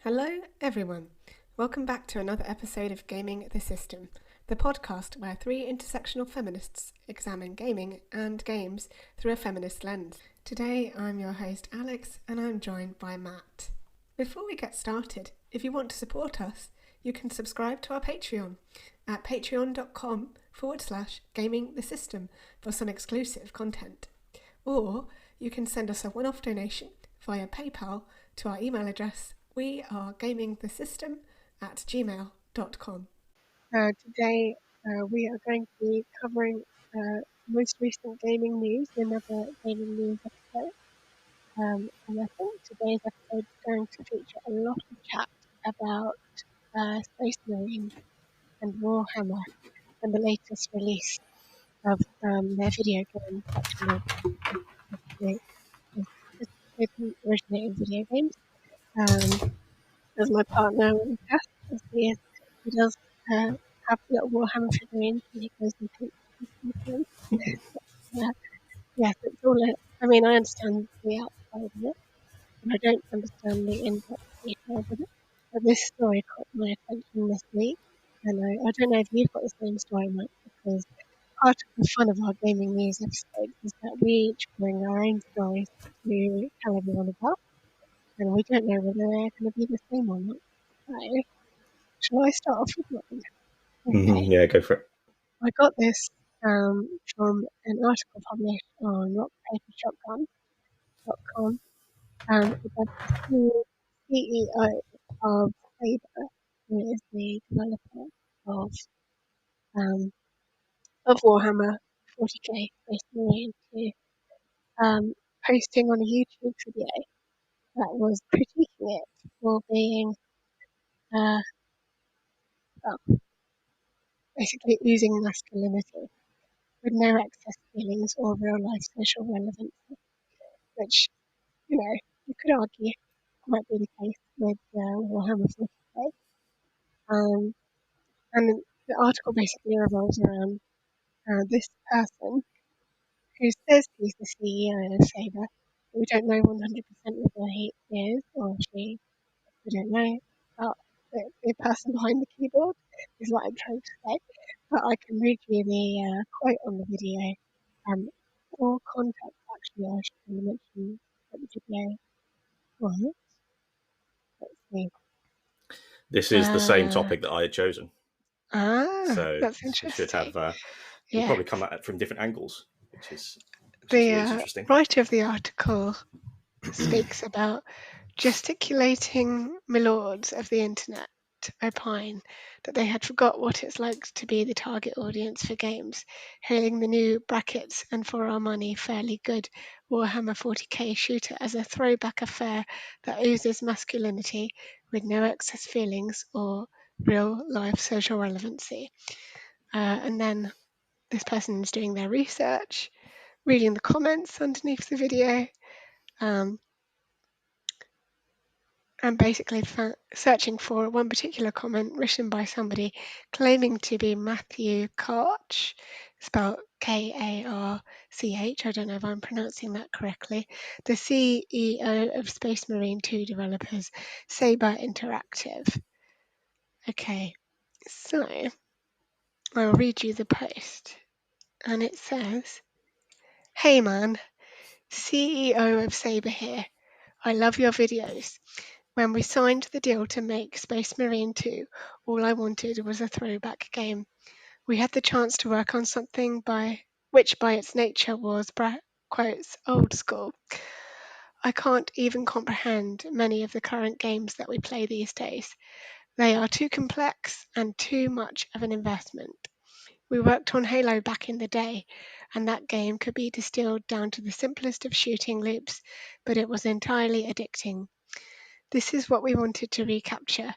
Hello everyone, welcome back to another episode of Gaming the System, the podcast where three intersectional feminists examine gaming and games through a feminist lens. Today I'm your host Alex and I'm joined by Matt. Before we get started, if you want to support us, you can subscribe to our Patreon at patreon.com/gamingthesystem for some exclusive content. Or you can send us a one-off donation via PayPal to our email address wearegamingthesystem@gmail.com. Today we are going to be covering most recent gaming news in another gaming news episode. And I think today's episode is going to feature a lot of chat about Space Marine and Warhammer and the latest release of their video game section. It didn't originate in video games. As my partner Cass, as he does have little Warhammer figurines and he goes and paints them. Yes, it's all. I mean, I understand the outside of it, and I don't understand the in-depth details of it. But this story caught my attention this week, and I don't know if you've got the same story, Mike, because part of the fun of our gaming news episodes is that we each bring our own stories to tell everyone about, and we don't know whether they're going to be the same or not. So, shall I start off with mine? Okay. Yeah, go for it. I got this from an article published on rockpapershotgun.com about the CEO of Saber, who is the developer of Warhammer 40K Space Marine 2, posting on a YouTube video that was critiquing it for being basically oozing masculinity with no excess feelings or real life social relevance, which, you could argue might be the case with Warhammer 40K. And the article basically revolves around this person who says he's the CEO of Saber. We don't know 100% whether he is or she. We don't know about the person behind the keyboard, is what I'm trying to say. But I can read you the quote on the video. For context, actually, I should mention what the video was. Let's see. This is the same topic that I had chosen. So that's interesting. It should have. We'll probably come at it from different angles, which is really interesting. The writer of the article speaks about gesticulating milords of the internet opine that they had forgot what it's like to be the target audience for games, hailing the new brackets and for our money fairly good Warhammer 40k shooter as a throwback affair that oozes masculinity with no excess feelings or real life social relevancy. And then this person is doing their research, reading the comments underneath the video, and basically searching for one particular comment written by somebody claiming to be Matthew Karch, spelled Karch. I don't know if I'm pronouncing that correctly. The CEO of Space Marine 2 developers, Saber Interactive. Okay, so I'll read you the post. And it says, "Hey man, CEO of Saber here. I love your videos. When we signed the deal to make Space Marine 2, all I wanted was a throwback game. We had the chance to work on something which by its nature was, quotes, old school. I can't even comprehend many of the current games that we play these days. They are too complex and too much of an investment. We worked on Halo back in the day, and that game could be distilled down to the simplest of shooting loops, but it was entirely addicting. This is what we wanted to recapture.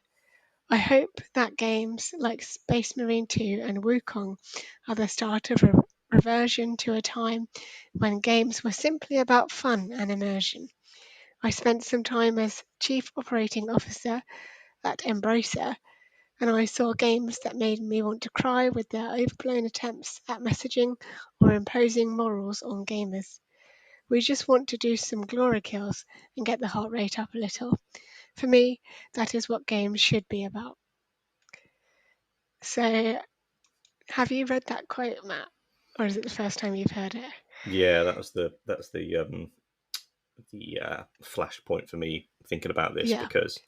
I hope that games like Space Marine 2 and Wukong are the start of a reversion to a time when games were simply about fun and immersion. I spent some time as Chief Operating Officer at Embracer, and I saw games that made me want to cry with their overblown attempts at messaging or imposing morals on gamers. We just want to do some glory kills and get the heart rate up a little. for me, that is what games should be about. So, have you read that quote, Matt? Or is it the first time you've heard it? Yeah, that's the flashpoint for me thinking about this, Yeah. because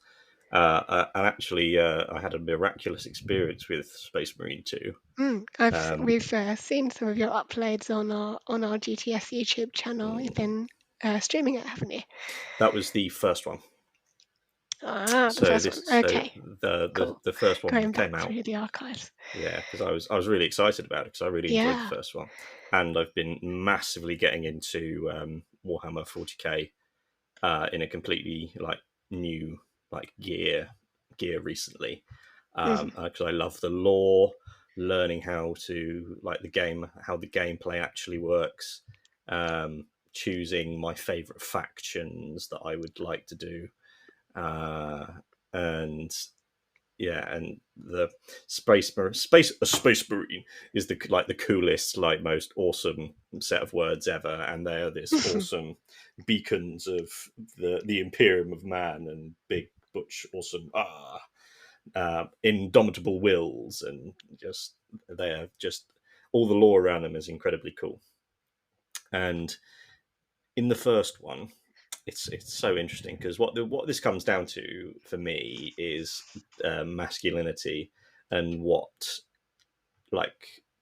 I had a miraculous experience with Space Marine 2. We've seen some of your uploads on our GTS YouTube channel. You've been streaming it, haven't you? That was the first one. Ah, the So first one. this so Okay, the cool. the first one Going came back out. through the archives. Yeah, because I was really excited about it, because I really enjoyed the Yeah. first one, and I've been massively getting into Warhammer 40K in a completely new gear recently, Mhm. because I love the lore, learning how to how the gameplay actually works, choosing my favorite factions that I would like to do, and yeah, and the space marine is the coolest, most awesome set of words ever, and they are this awesome beacons of the imperium of man, and big butch awesome indomitable wills, and just they are just all the lore around them is incredibly cool. And in the first one, it's so interesting, because what this comes down to for me is masculinity, and what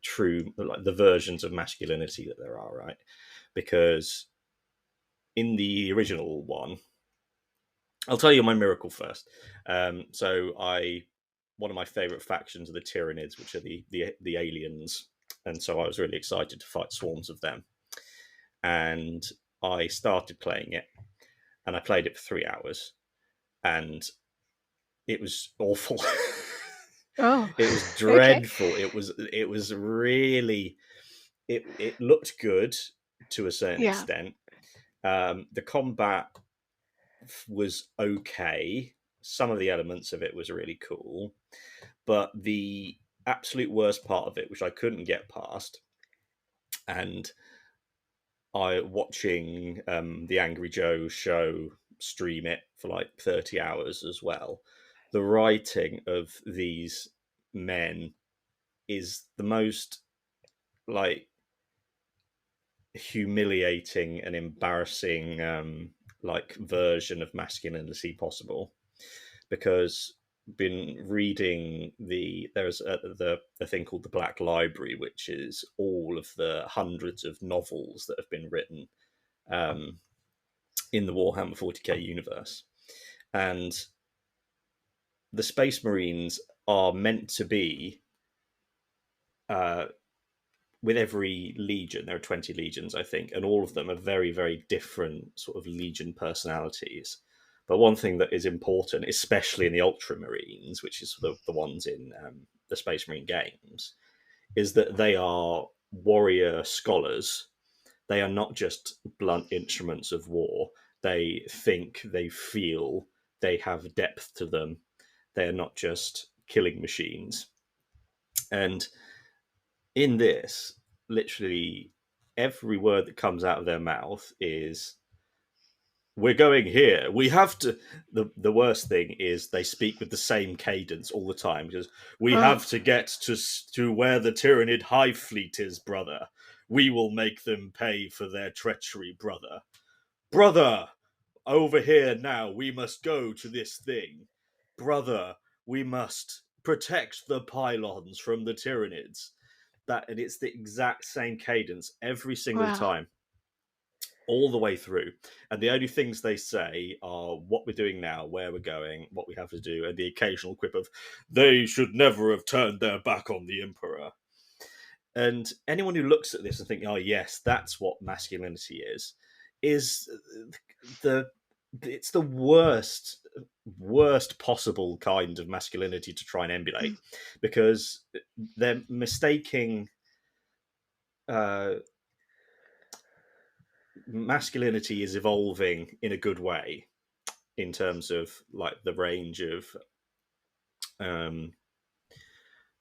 true the versions of masculinity that there are, right? Because in the original one, I'll tell you my miracle first. So I one of my favorite factions are the Tyranids, which are the aliens, and so I was really excited to fight swarms of them. And I started playing it, and I played it for 3 hours, and it was awful. Oh, It was okay. dreadful. It was really it looked good to a certain Yeah. extent. The combat was okay. Some of the elements of it was really cool, but the absolute worst part of it, which I couldn't get past, and I watching the Angry Joe show stream it for 30 hours as well. The writing of these men is the most like humiliating and embarrassing version of masculinity possible, because been reading there's a thing called the Black Library, which is all of the hundreds of novels that have been written um, in the Warhammer 40K universe. And the Space Marines are meant to be, uh, with every legion, there are 20 legions, I think, and all of them are very, very different sort of legion personalities. But one thing that is important, especially in the Ultramarines, which is the ones in the Space Marine games, is that they are warrior scholars. They are not just blunt instruments of war. They think, they feel, they have depth to them. They are not just killing machines. And in this, literally every word that comes out of their mouth is, we're going here. We have to. The worst thing is they speak with the same cadence all the time, because we Oh, have to get to where the Tyranid Hive Fleet is, brother. We will make them pay for their treachery, brother. Brother, over here now. We must go to this thing, brother. We must protect the pylons from the Tyranids. And it's the exact same cadence every single wow. time, all the way through. And the only things they say are what we're doing now, where we're going, what we have to do, and the occasional quip of, they should never have turned their back on the Emperor. And anyone who looks at this and think, oh yes, that's what masculinity is the it's the worst possible kind of masculinity to try and emulate, Mm. because they're mistaking uh, masculinity is evolving in a good way, in terms of um,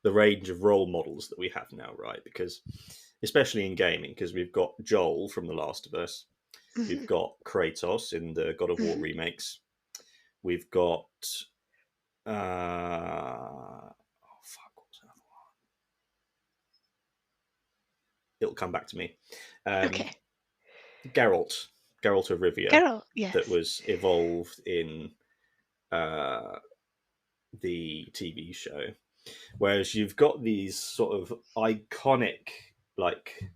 the range of role models that we have now, right? Because especially in gaming, because we've got Joel from The Last of Us, we've Mhm. got Kratos in the God of War Mhm. remakes, We've got oh fuck, what's another one? It'll come back to me. Um, Okay. Geralt, Geralt of Rivia, Carol, that yes. was evolved in uh, the TV show. Whereas you've got these sort of iconic, like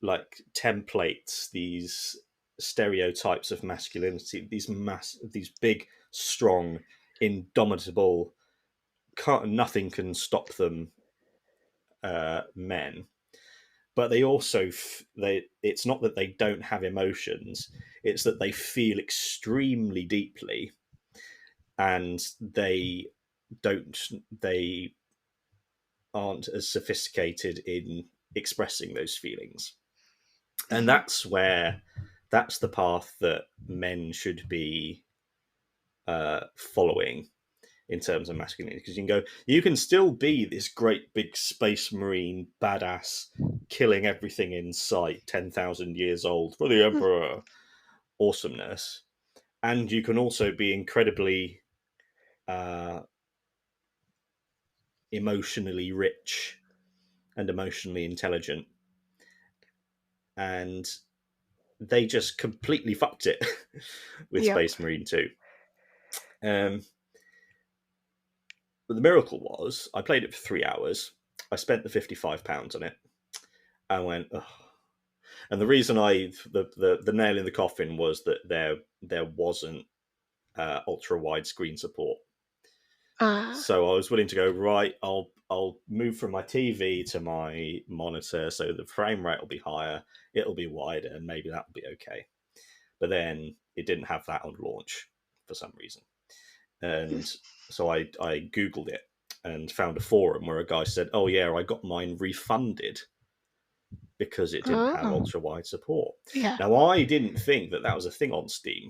like templates, these stereotypes of masculinity, these big, strong, indomitable, nothing can stop them men. But they also they it's not that they don't have emotions, it's that they feel extremely deeply, and don't they aren't as sophisticated in expressing those feelings. And Hmm. that's the path that men should be following in terms of masculinity, because you can still be this great big space marine badass, killing everything in sight, 10,000 years old for the emperor awesomeness, and you can also be incredibly uh, emotionally rich and emotionally intelligent, and they just completely fucked it with Yep. Space Marine 2. Um, but the miracle was, I played it for 3 hours. I spent the £55 on it. I went, ugh. And the reason the nail in the coffin was that there wasn't ultra wide screen support. Ah, So I was willing to go, right. I'll move from my TV to my monitor, so the frame rate will be higher. It'll be wider, and maybe that'll be okay. But then it didn't have that on launch for some reason, and so I googled it and found a forum where a guy said, "Oh yeah, I got mine refunded because it didn't have oh, ultra wide support." yeah. Now I didn't think that that was a thing on Steam.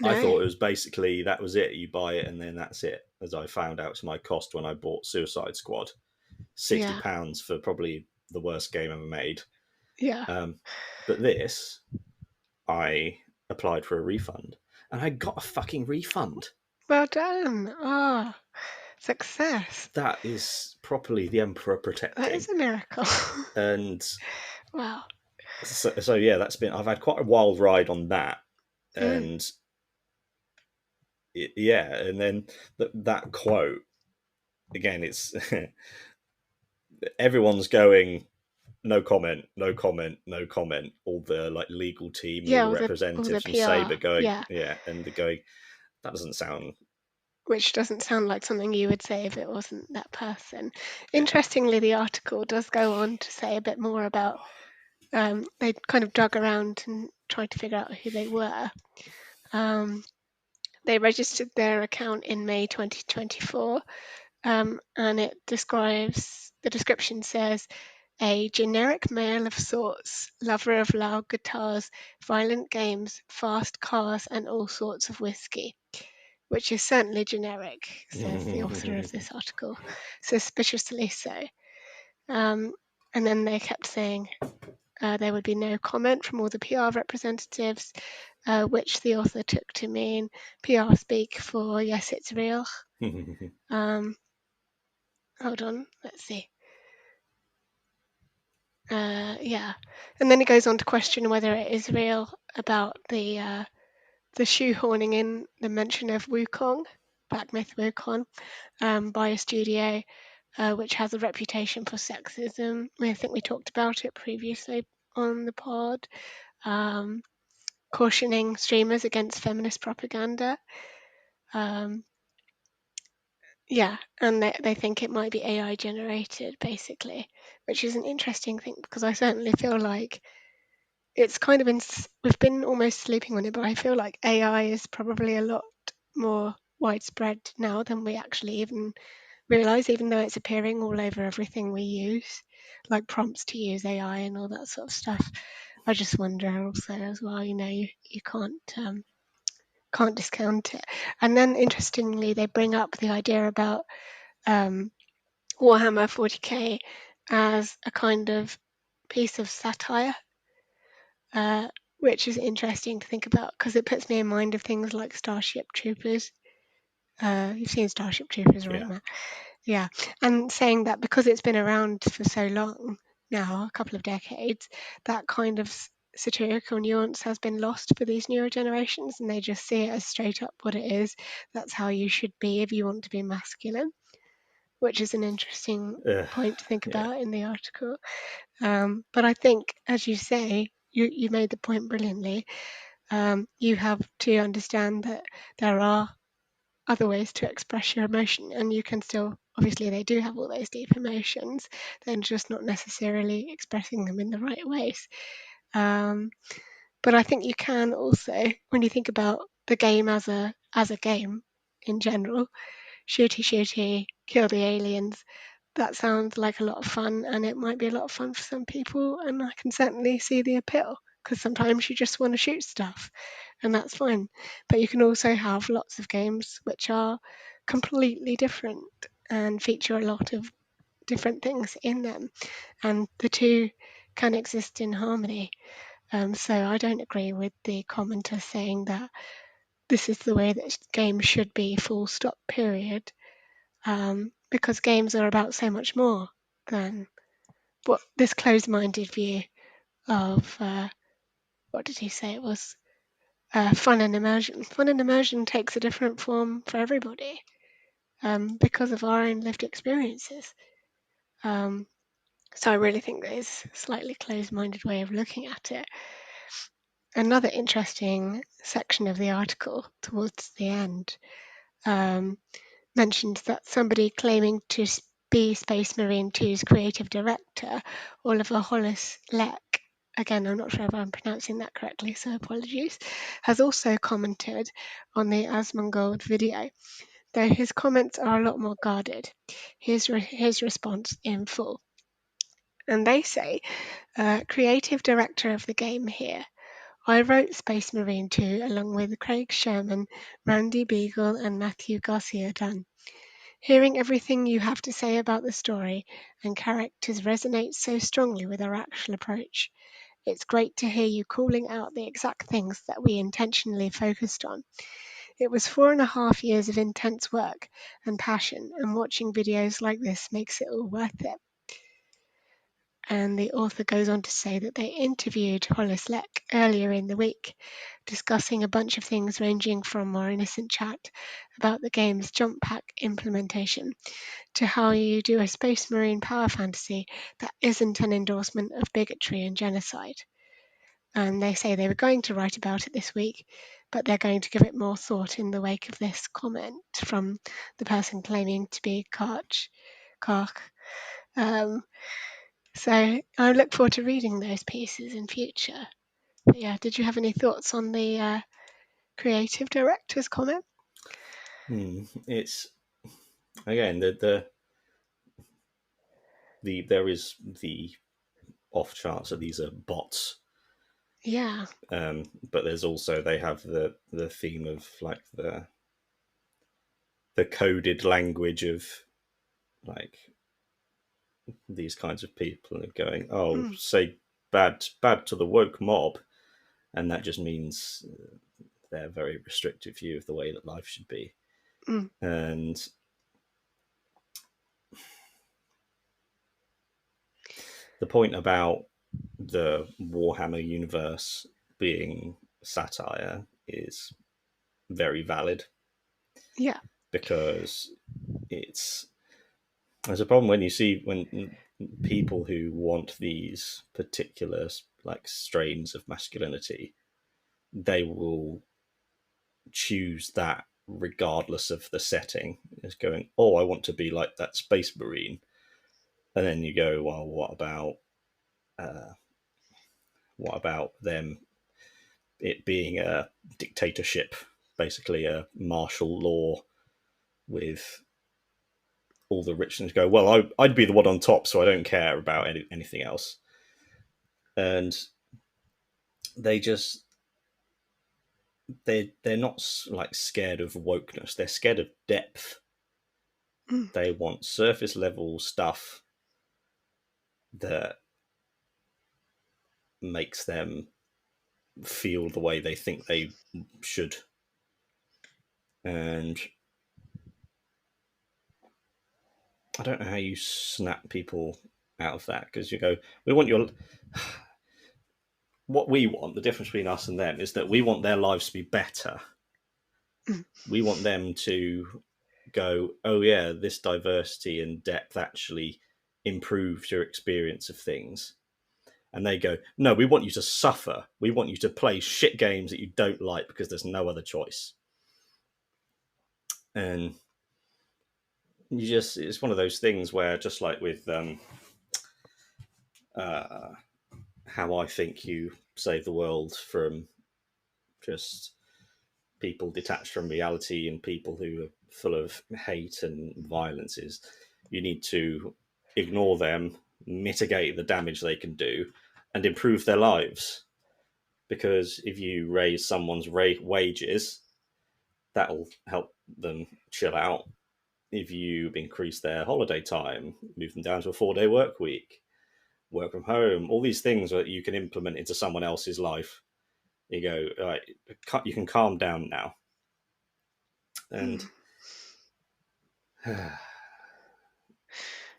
I No. thought it was basically that was it. You buy it and then that's it. As I found out to my cost when I bought Suicide Squad, Yeah. £60 for probably the worst game ever made. Yeah. Um, but this, I applied for a refund and I got a fucking refund. Well done. Oh, success. That is properly the emperor That protecting. is a miracle. And Wow. so yeah, I've had quite a wild ride on that. Mm. And yeah, and then that quote again, it's everyone's going no comment, no comment, no comment. All the like legal team, all Yeah, the all the representatives from PR. Saber going, Yeah. yeah, and they're going, that doesn't sound, Which doesn't sound like something you would say if it wasn't that person. yeah. Interestingly, the article does go on to say a bit more about they kind of dug around and tried to figure out who they were. They registered their account in May 2024, and the description says, a generic male of sorts, lover of loud guitars, violent games, fast cars, and all sorts of whiskey, which is certainly generic, says the author of this article, suspiciously so. And then they kept saying there would be no comment from all the PR representatives, which the author took to mean PR speak for yes, it's real. Um, hold on, let's see. Yeah, and then he goes on to question whether it is real about the shoehorning in the mention of Wukong, Black Myth Wukong, by a studio which has a reputation for sexism. I think we talked about it previously on the pod, um, cautioning streamers against feminist propaganda. Um, yeah, and they think it might be AI generated, basically, which is an interesting thing because I certainly feel like it's kind of been we've been almost sleeping on it, but I feel like AI is probably a lot more widespread now than we actually even realize, even though it's appearing all over everything we use, like prompts to use AI and all that sort of stuff. I just wonder also as well, you can't discount it. And then interestingly, they bring up the idea about um, Warhammer 40K as a kind of piece of satire, uh, which is interesting to think about because it puts me in mind of things like Starship Troopers. You've seen Starship Troopers, right, Yeah. Matt? Yeah. And saying that because it's been around for so long now, a couple of decades, that kind of satirical nuance has been lost for these newer generations, and they just see it as straight up what it is. That's how you should be if you want to be masculine, which is an interesting uh, point to think yeah. about in the article. But I think, as you say, you made the point brilliantly. You have to understand that there are other ways to express your emotion, and you can still, obviously they do have all those deep emotions, they're just not necessarily expressing them in the right ways. um, but I think you can also, when you think about the game as a game in general, shooty shooty, kill the aliens, that sounds like a lot of fun, and it might be a lot of fun for some people, and I can certainly see the appeal because sometimes you just want to shoot stuff, and that's fine. But you can also have lots of games which are completely different and feature a lot of different things in them, and the two can exist in harmony. So I don't agree with the commenter saying that this is the way that games should be, full stop, period, because games are about so much more than what this closed-minded view of what did he say it was, fun and immersion. Fun and immersion takes a different form for everybody, because of our own lived experiences. Um, so I really think that is a slightly closed-minded way of looking at it. Another interesting section of the article towards the end um, mentioned that somebody claiming to be Space Marine 2's creative director, Oliver Hollis Leck, again, I'm not sure if I'm pronouncing that correctly, so apologies, has also commented on the Asmongold video, though his comments are a lot more guarded. Here's his response in full. And they say, creative director of the game here. I wrote Space Marine 2 along with Craig Sherman, Randy Beagle, and Matthew Garcia Dunn. Hearing everything you have to say about the story and characters resonates so strongly with our actual approach. It's great to hear you calling out the exact things that we intentionally focused on. It was 4.5 years of intense work and passion, and watching videos like this makes it all worth it. And the author goes on to say that they interviewed Hollis Leck earlier in the week, discussing a bunch of things ranging from more innocent chat about the game's jump pack implementation to how you do a space marine power fantasy that isn't an endorsement of bigotry and genocide. And they say they were going to write about it this week, but they're going to give it more thought in the wake of this comment from the person claiming to be Karch. Um, so I look forward to reading those pieces in future. But yeah, did you have any thoughts on the creative director's comment? It's again the there is the off chance that these are bots, Yeah. but there's also they have the theme of like the coded language of like these kinds of people and going, oh, Mm, say bad to the woke mob, and that just means their very restrictive view of the way that life should be. mm, And the point about the Warhammer universe being satire is very valid yeah. because it's there's a problem when you see when people who want these particular like strains of masculinity, they will choose that regardless of the setting. It's going, oh, I want to be like that space marine, and then you go, well, uh, what about them? It being a dictatorship, basically a martial law with all the rich and go, well, I'd be the one on top, so I don't care about anything else. And they just they're not like scared of wokeness. They're scared of depth. Mm, They want surface level stuff that makes them feel the way they think they should. And I don't know how you snap people out of that, because you go, we want your. What we want, the difference between us and them, is that we want their lives to be better. Mm. We want them to go, oh yeah, this diversity and depth actually improves your experience of things. And they go, no, we want you to suffer. We want you to play shit games that you don't like because there's no other choice. And it's one of those things where, just like with how I think you save the world from just people detached from reality and people who are full of hate and violence, is you need to ignore them, mitigate the damage they can do, and improve their lives. Because if you raise someone's wages, that'll help them chill out. If you increase their holiday time, move them down to a 4-day work week, work from home, all these things that you can implement into someone else's life, you go, all right, you can calm down now. And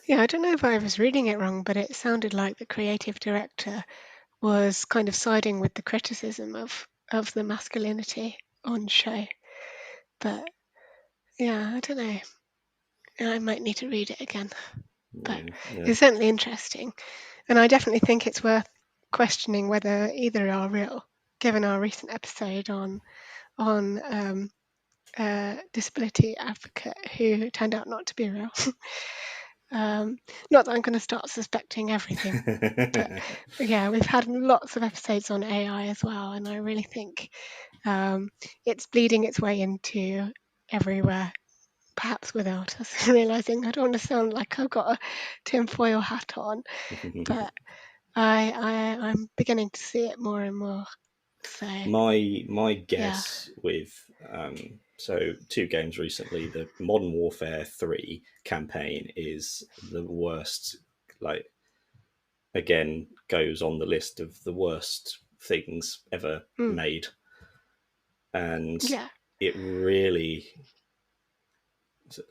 Yeah, I don't know if I was reading it wrong, but it sounded like the creative director was kind of siding with the criticism of the masculinity on show. But yeah, I don't know. I might need to read it again. But yeah. it's certainly interesting. And I definitely think it's worth questioning whether either are real, given our recent episode on disability advocate who turned out not to be real. Not that I'm going to start suspecting everything, but yeah, we've had lots of episodes on AI as well, and I really think it's bleeding its way into everywhere, perhaps without us realizing. I don't want to sound like I've got a tinfoil hat on, but I'm beginning to see it more and more. So my yeah, guess with so 2 games recently, the Modern Warfare 3 campaign is the worst. Like, again, goes on the list of the worst things ever mm, made. And yeah, it really,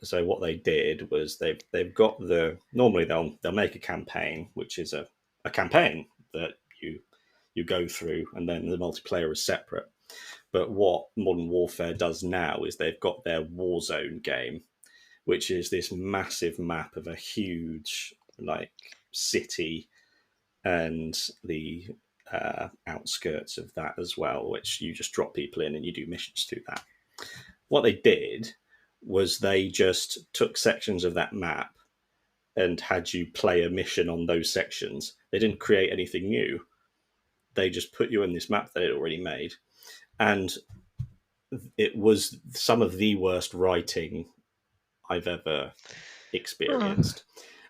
so what they did was they've got the, normally they'll make a campaign, which is a campaign that you go through, and then the multiplayer is separate. But what Modern Warfare does now is they've got their Warzone game, which is this massive map of a huge, like, city, and the outskirts of that as well, which you just drop people in and you do missions through that. What they did was they just took sections of that map and had you play a mission on those sections. They didn't create anything new. They just put you in this map that they'd already made. And it was some of the worst writing I've ever oh, experienced.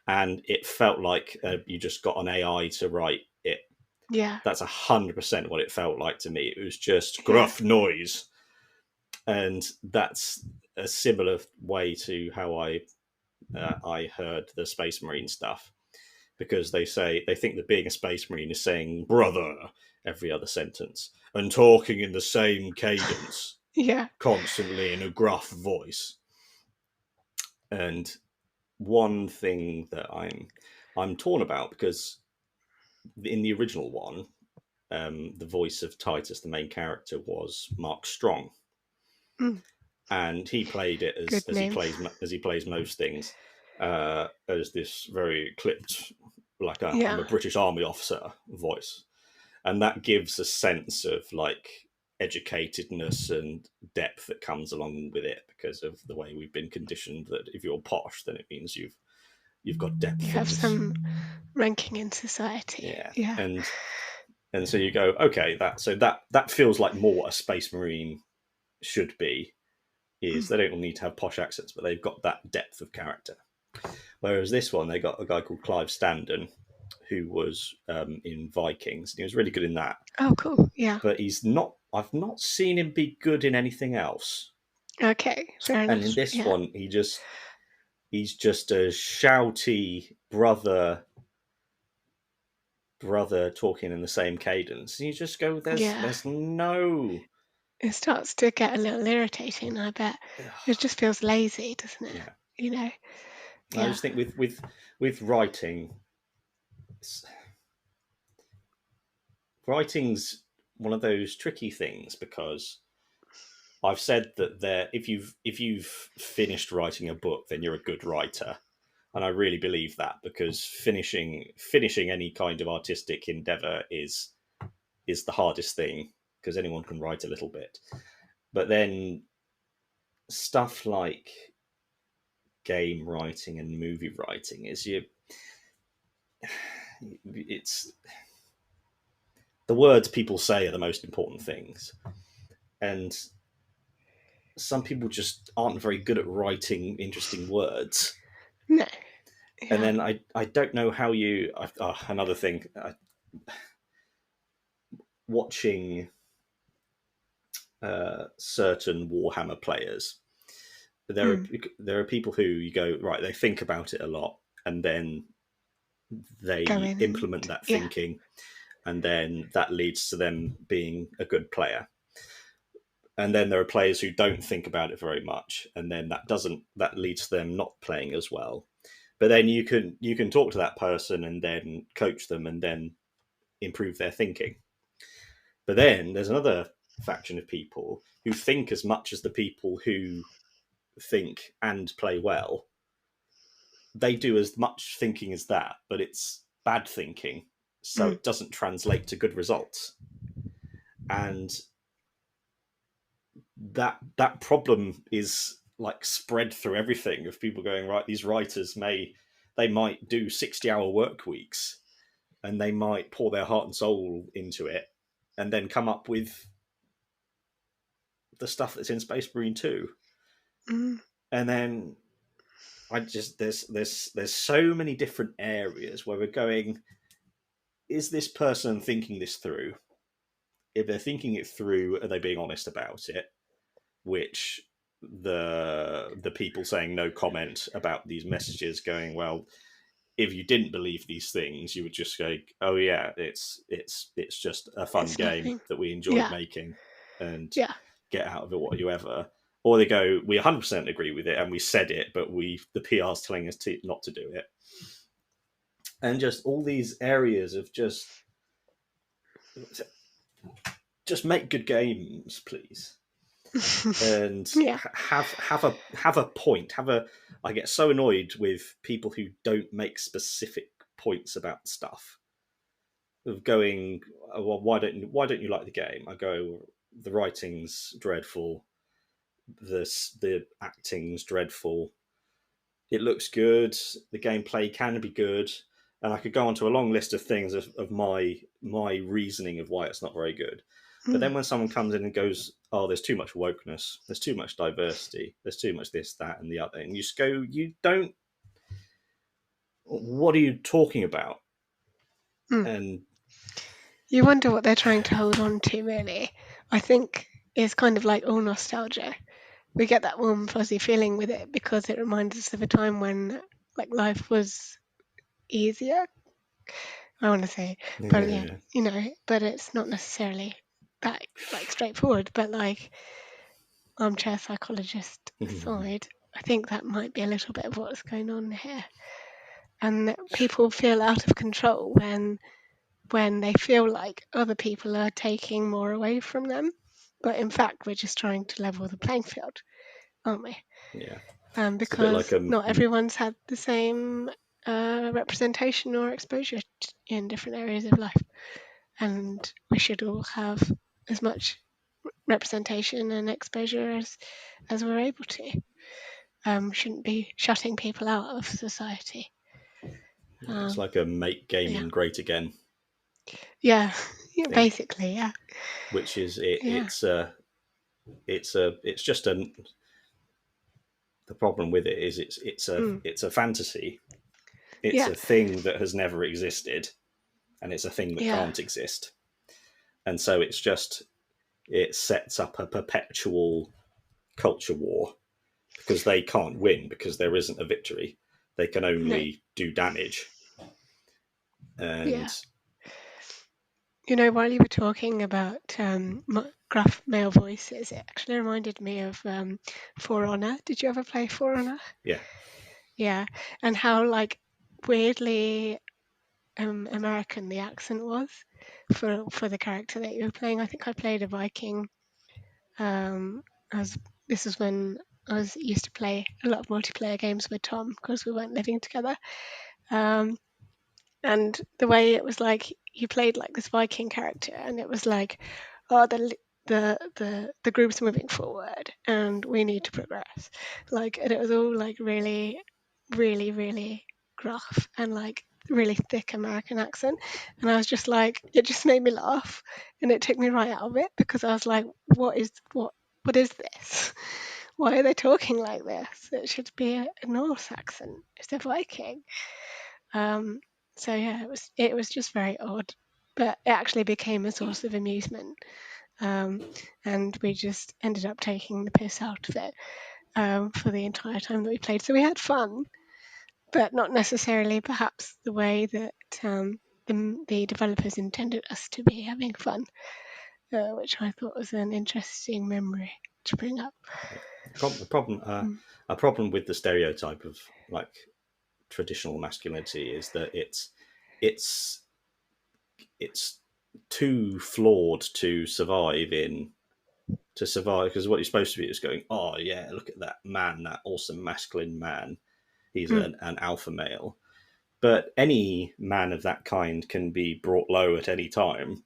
And it felt like you just got an AI to write it. yeah, That's 100% what it felt like to me. It was just yeah, gruff noise. And that's a similar way to how I heard the Space Marine stuff, because they think that being a Space Marine is saying brother every other sentence and talking in the same cadence yeah, constantly in a gruff voice. And one thing that I'm torn about, because in the original one, the voice of Titus, the main character, was Mark Strong, mm, and he played it good name. as he plays most things, as this very clipped, like I'm Yeah, a British Army officer voice, and that gives a sense of, like, educatedness and depth that comes along with it, because of the way we've been conditioned that if you're posh, then it means you've got you have depthfulness. some ranking in society. Yeah, Yeah, and so you go, okay, that feels like more what a Space Marine should be. Is mm, they don't need to have posh accents, but they've got that depth of character. Whereas this one, they got a guy called Clive Standen, who was in Vikings, and he was really good in that. oh, cool. Yeah, But he's not. I've not seen him be good in anything else. okay, fair And in enough. this Yeah, one, he's just a shouty brother, brother talking in the same cadence. And you just go, Yeah. there's no. It starts to get a little irritating, I bet. It just feels lazy, doesn't it? Yeah. You know? I Yeah. just think with writing, writing's one of those tricky things because I've said that if you've finished writing a book, then you're a good writer, and I really believe that because finishing any kind of artistic endeavor is the hardest thing because anyone can write a little bit. But then stuff like game writing and movie writing is it's the words people say are the most important things, and some people just aren't very good at writing interesting words. No. And Yeah. then I don't know how you. Another thing, watching certain Warhammer players, there are Mm. there are people who you go right. They think about it a lot, and then Go they in and implement that yeah. thinking, and then that leads to them being a good player. And then there are players who don't think about it very much, and then that leads to them not playing as well. But then you can talk to that person and then coach them and then improve their thinking. But then there's another faction of people who think as much as the people who think and play well. They do as much thinking as that, but it's bad thinking, so Mm. it doesn't translate to good results. And that problem is like spread through everything of people going, right, these writers they might do 60-hour work weeks and they might pour their heart and soul into it and then come up with the stuff that's in Space Marine 2. Mm. And then I just there's so many different areas where we're going, is this person thinking this through? If they're thinking it through, are they being honest about it? Which the people saying no comment about these messages going, well, if you didn't believe these things, you would just go, oh yeah, it's just a fun It's game nothing. that we enjoyed Yeah. making and Yeah. get out of it whatever. Or they go, we 100% agree with it and we said it, but the PR's telling us not to do it. And just all these areas of just make good games, please. And Yeah. have a point. I get so annoyed with people who don't make specific points about stuff. Of going, well, why don't you like the game? I go, the writing's dreadful, the acting's dreadful. It looks good. The gameplay can be good, and I could go on to a long list of things of my reasoning of why it's not very good. But Mm. then when someone comes in and goes, "Oh, there's too much wokeness, there's too much diversity, there's too much this, that, and the other," and you just go, "You don't. What are you talking about?" Mm. And You wonder what they're trying to hold on to, really. I think it's kind of like all nostalgia. We get that warm, fuzzy feeling with it because it reminds us of a time when like life was easier. I want to say, but yeah, yeah, but it's not necessarily that like straightforward. But like armchair psychologist aside, I think that might be a little bit of what's going on here, and that people feel out of control when they feel like other people are taking more away from them. But in fact, we're just trying to level the playing field, aren't we? yeah. It's a bit like Because not everyone's had the same representation or exposure in different areas of life, and we should all have as much representation and exposure as we're able to. Shouldn't be shutting people out of society. it's Um, like a make yeah, gaming great again yeah, yeah, thing, basically, yeah, which is yeah, it's just a the problem with it is mm, it's a fantasy. It's yeah, a thing that has never existed, and it's a thing that yeah, can't exist. And so it sets up a perpetual culture war because they can't win because there isn't a victory. They can no, only do damage. yeah, And You know, while you were talking about gruff male voices, it actually reminded me of For Honor. Did you ever play For Honor? Yeah. Yeah, and how like weirdly American the accent was for the character that you were playing. I think I played a Viking. As this was when I was used to play a lot of multiplayer games with Tom because we weren't living together. Um, and the way it was like you played like this Viking character, and it was like, oh, the group's moving forward, and we need to progress. Like, and it was all like really, really, really gruff and like really thick American accent, and I was just like, it just made me laugh, and it took me right out of it because I was like, what is this? Why are they talking like this? It should be a Norse accent. It's a Viking. Um, so yeah, it was just very odd, but it actually became a source of amusement, um, and we just ended up taking the piss out of it for the entire time that we played. So we had fun, but not necessarily perhaps the way that the developers intended us to be having fun, which I thought was an interesting memory to bring up. Yeah. The problem, Mm. a problem with the stereotype of like traditional masculinity is that it's it's too flawed to survive because what you're supposed to be is going, oh yeah, look at that man, that awesome masculine man. He's Mm. an alpha male. But any man of that kind can be brought low at any time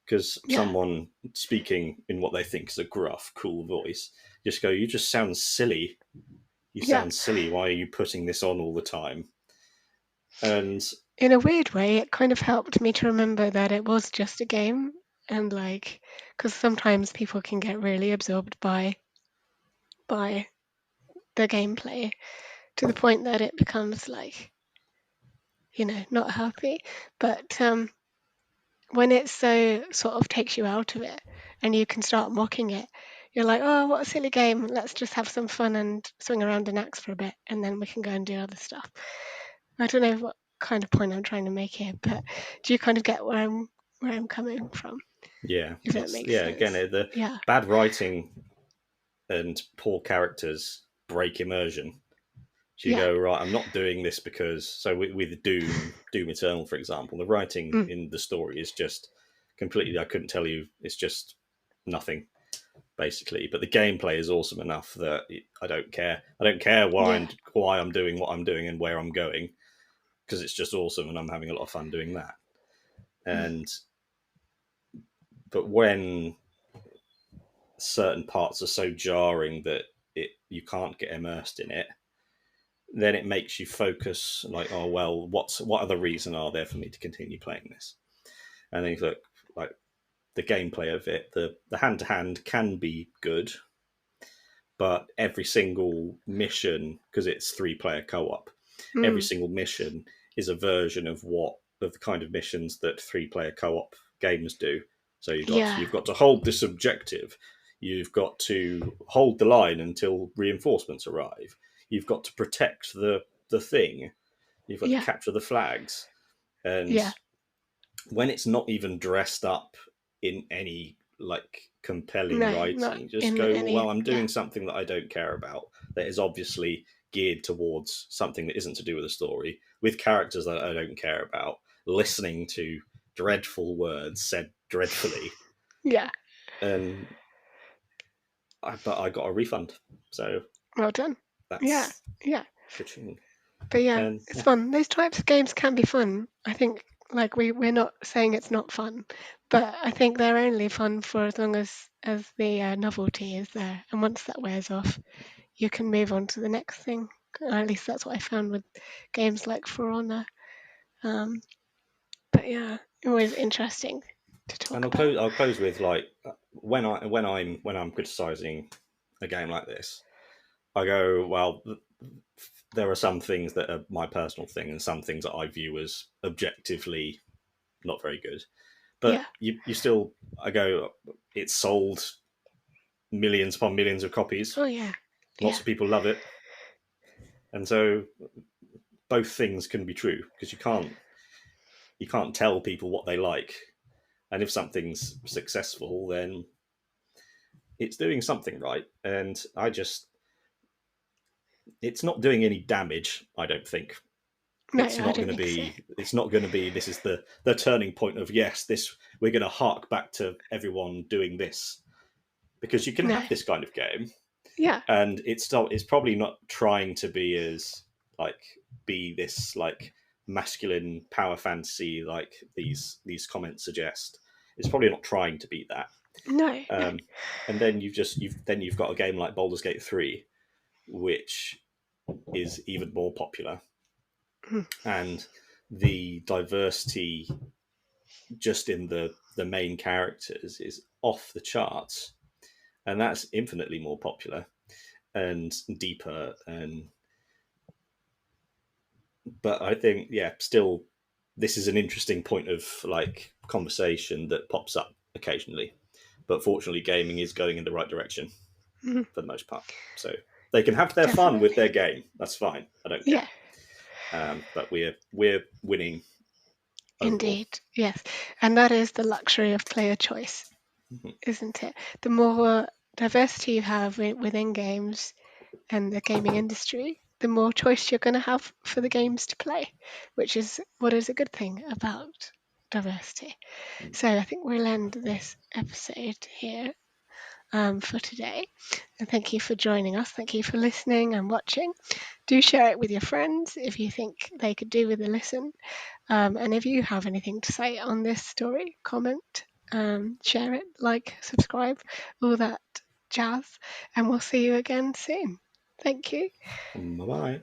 because Yeah, someone speaking in what they think is a gruff, cool voice just go, you just sound silly. You yeah. sound silly. Why are you putting this on all the time? And In a weird way, it kind of helped me to remember that it was just a game, and like, because sometimes people can get really absorbed by the gameplay to the point that it becomes like, not healthy. But when it so sort of takes you out of it and you can start mocking it, you're like, oh, what a silly game. Let's just have some fun and swing around an axe for a bit, and then we can go and do other stuff. I don't know what kind of point I'm trying to make here, but do you kind of get where I'm coming from? yeah, If that it's makes yeah. Again, sense. the Yeah. bad writing and poor characters break immersion. So you Yeah. go, right, I'm not doing this because so with Doom Eternal, for example, the writing Mm. in the story is just completely, I couldn't tell you, it's just nothing basically. But the gameplay is awesome enough that I don't care. I don't care Yeah. why I'm doing what I'm doing and where I'm going because it's just awesome and I'm having a lot of fun doing that. Mm. And but when certain parts are so jarring that you can't get immersed in it, then it makes you focus like, oh well, what other reason are there for me to continue playing this? And then you look like the gameplay of it, the hand to hand can be good, but every single mission, because it's 3-player co-op, every Mm. single mission is a version of the kind of missions that 3-player co-op games do. So Yeah. you've got to hold this objective. You've got to hold the line until reinforcements arrive. You've got to protect the thing. You've got to Yeah. capture the flags. And Yeah. when it's not even dressed up in any like compelling No, not writing, you just in go, any. well, I'm Yeah. doing something that I don't care about, that is obviously geared towards something that isn't to do with the story, with characters that I don't care about, listening to dreadful words said dreadfully. Yeah. And but I got a refund. So Well done. Yeah. that's Yeah. ka-ching. But yeah, And it's yeah, fun. Those types of games can be fun. I think like we're not saying it's not fun, but I think they're only fun for as long as the novelty is there. And once that wears off, you can move on to the next thing. At least that's what I found with games like For Honor. Um, but yeah, always interesting to and talk about. I'll close with like when I'm criticizing a game like this, I go, well, there are some things that are my personal thing, and some things that I view as objectively not very good. Yeah. But you still, I go, it's sold millions upon millions of copies. Oh yeah. Lots Yeah. of people love it, and so both things can be true because you can't tell people what they like And if something's successful, then it's doing something right. And it's not doing any damage, I don't think. No, It's I not don't going to think so. be this is the turning point of, yes, this, we're going to hark back to everyone doing this, because you can No. have this kind of game, Yeah. and it's probably not trying to be as like be this like masculine power fantasy like these comments suggest. It's probably not trying to be that. No. No. um, and then you've got a game like Baldur's Gate 3, which is even more popular, Mm. and the diversity just in the main characters is off the charts, and that's infinitely more popular and deeper. And but I think, yeah, still, this is an interesting point of like conversation that pops up occasionally. But fortunately, gaming is going in the right direction Mm. for the most part, so they can have their fun with Definitely. their game. That's fine. I don't care. Yeah. But we're winning overall. Indeed. Yes. And that is the luxury of player choice, Mhm. isn't it? The more diversity you have within games and the gaming industry, the more choice you're going to have for the games to play, which is what is a good thing about diversity. So I think we'll end this episode here for today. And thank you for joining us. Thank you for listening and watching. Do share it with your friends if you think they could do with a listen. And if you have anything to say on this story, comment, share it, like, subscribe, all that jazz. And we'll see you again soon. Thank you. Bye bye.